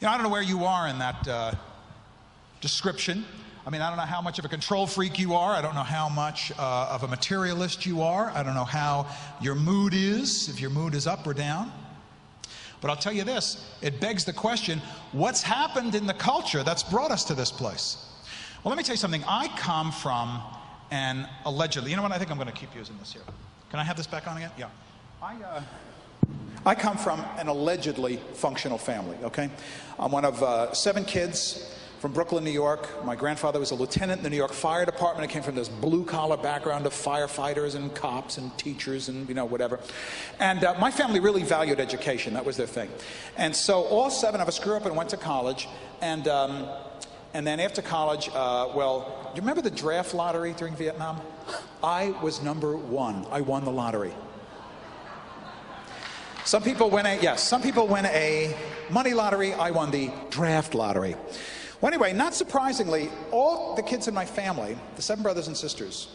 I don't know where you are in that description. I mean, I don't know how much of a control freak you are. I don't know how much of a materialist you are. I don't know how your mood is, if your mood is up or down. But I'll tell you this, it begs the question, what's happened in the culture that's brought us to this place? Well, let me tell you something. I come from an allegedly, you know what, I think I'm going to keep using this here. Can I have this back on again? Yeah. I come from an allegedly functional family, okay? I'm one of 7 kids from Brooklyn, New York. My grandfather was a lieutenant in the New York Fire Department. I came from this blue-collar background of firefighters and cops and teachers and, whatever. And my family really valued education. That was their thing. And so all 7 of us grew up and went to college. And then after college, well, do you remember the draft lottery during Vietnam? I was number 1. I won the lottery. Some people win a money lottery. I won the draft lottery. Well, anyway, not surprisingly, all the kids in my family, the 7 brothers and sisters,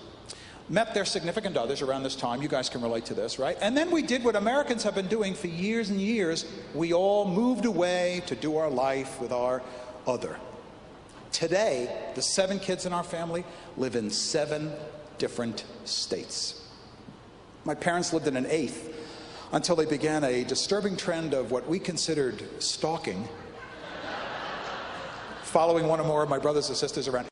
met their significant others around this time. You guys can relate to this, right? And then we did what Americans have been doing for years and years. We all moved away to do our life with our other. Today, the 7 kids in our family live in 7 different states. My parents lived in an 8th until they began a disturbing trend of what we considered stalking, following one or more of my brothers and sisters around.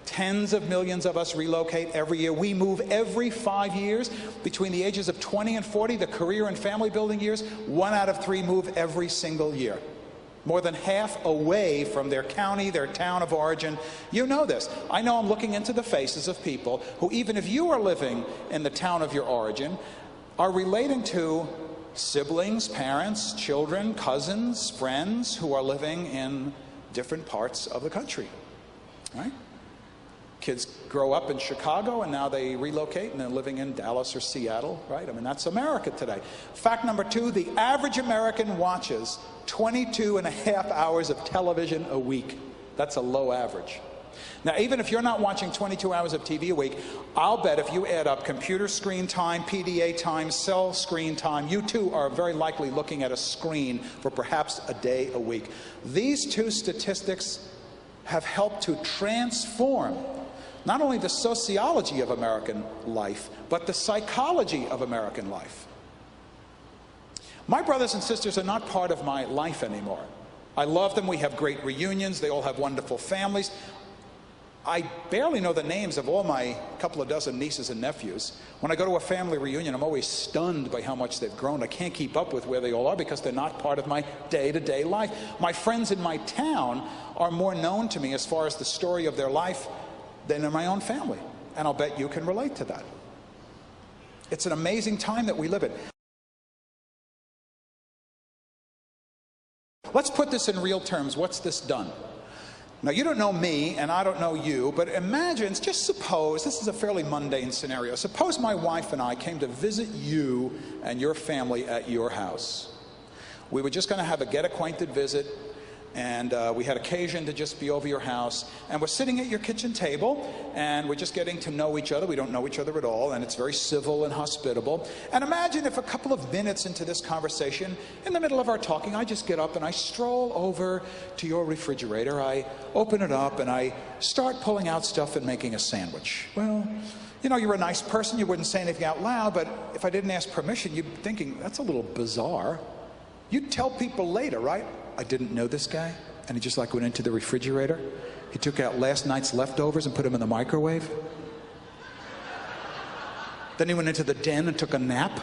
Tens of millions of us relocate every year. We move every 5 years. Between the ages of 20 and 40, the career and family building years, 1 out of 3 move every single year. More than half away from their county, their town of origin. You know this. I know I'm looking into the faces of people who, even if you are living in the town of your origin, are relating to siblings, parents, children, cousins, friends who are living in different parts of the country, right? Kids grow up in Chicago and now they relocate and they're living in Dallas or Seattle, right? I mean, that's America today. Fact number 2, the average American watches 22 and a half hours of television a week. That's a low average. Now, even if you're not watching 22 hours of TV a week, I'll bet if you add up computer screen time, PDA time, cell screen time, you too are very likely looking at a screen for perhaps a day a week. These 2 statistics have helped to transform not only the sociology of American life, but the psychology of American life. My brothers and sisters are not part of my life anymore. I love them. We have great reunions. They all have wonderful families. I barely know the names of all my couple of dozen nieces and nephews. When I go to a family reunion, I'm always stunned by how much they've grown. I can't keep up with where they all are because they're not part of my day-to-day life. My friends in my town are more known to me as far as the story of their life than in my own family. And I'll bet you can relate to that. It's an amazing time that we live in. Let's put this in real terms. What's this done? Now, you don't know me, and I don't know you, but imagine, just suppose, this is a fairly mundane scenario. Suppose my wife and I came to visit you and your family at your house. We were just going to have a get-acquainted visit, and we had occasion to just be over your house, and we're sitting at your kitchen table, and we're just getting to know each other. We don't know each other at all, and it's very civil and hospitable. And imagine if a couple of minutes into this conversation, in the middle of our talking, I just get up and I stroll over to your refrigerator. I open it up and I start pulling out stuff and making a sandwich. Well, you know, you're a nice person. You wouldn't say anything out loud, but if I didn't ask permission, you'd be thinking, that's a little bizarre. You'd tell people later, right? I didn't know this guy, and he just like went into the refrigerator. He took out last night's leftovers and put them in the microwave. Then he went into the den and took a nap.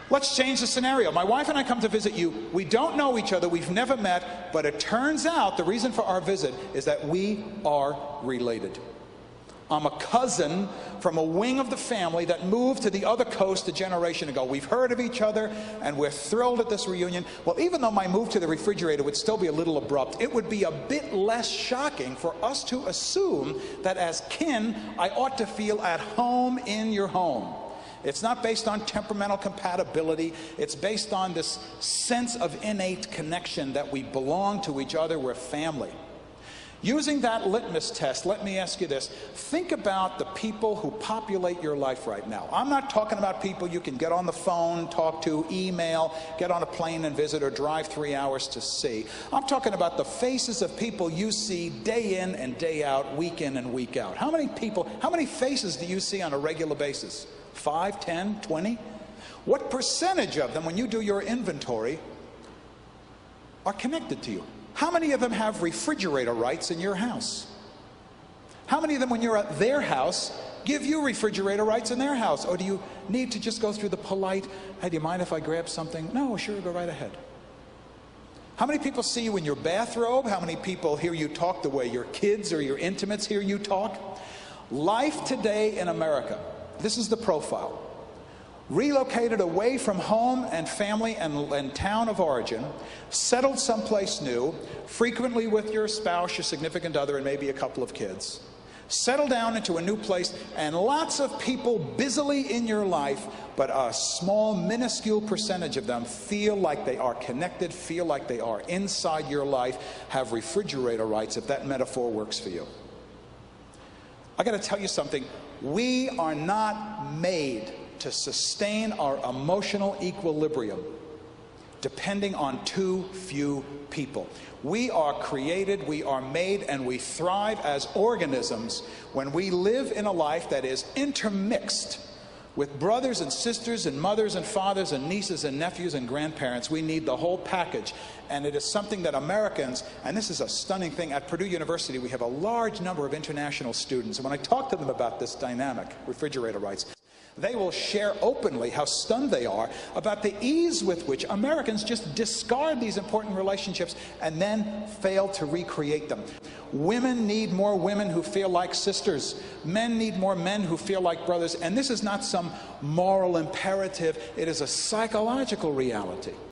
Let's change the scenario. My wife and I come to visit you. We don't know each other. We've never met, but it turns out the reason for our visit is that we are related. I'm a cousin from a wing of the family that moved to the other coast a generation ago. We've heard of each other, and we're thrilled at this reunion. Well, even though my move to the refrigerator would still be a little abrupt, it would be a bit less shocking for us to assume that as kin, I ought to feel at home in your home. It's not based on temperamental compatibility. It's based on this sense of innate connection that we belong to each other. We're family. Using that litmus test, let me ask you this. Think about the people who populate your life right now. I'm not talking about people you can get on the phone, talk to, email, get on a plane and visit, or drive 3 hours to see. I'm talking about the faces of people you see day in and day out, week in and week out. How many faces do you see on a regular basis? 5, 10, 20? What percentage of them, when you do your inventory, are connected to you? How many of them have refrigerator rights in your house? How many of them, when you're at their house, give you refrigerator rights in their house? Or do you need to just go through the polite, hey, do you mind if I grab something? No, sure, go right ahead. How many people see you in your bathrobe? How many people hear you talk the way your kids or your intimates hear you talk? Life today in America, this is the profile. Relocated away from home and family and town of origin, settled someplace new, frequently with your spouse, your significant other, and maybe a couple of kids. Settle down into a new place, and lots of people busily in your life, but a small, minuscule percentage of them feel like they are connected, feel like they are inside your life, have refrigerator rights, if that metaphor works for you. I got to tell you something. We are not made to sustain our emotional equilibrium depending on too few people. We are created, we are made, and we thrive as organisms when we live in a life that is intermixed with brothers and sisters and mothers and fathers and nieces and nephews and grandparents. We need the whole package. And it is something that Americans, and this is a stunning thing, at Purdue University we have a large number of international students, and when I talk to them about this dynamic, refrigerator rights, they will share openly how stunned they are about the ease with which Americans just discard these important relationships and then fail to recreate them. Women need more women who feel like sisters. Men need more men who feel like brothers. And this is not some moral imperative. It is a psychological reality.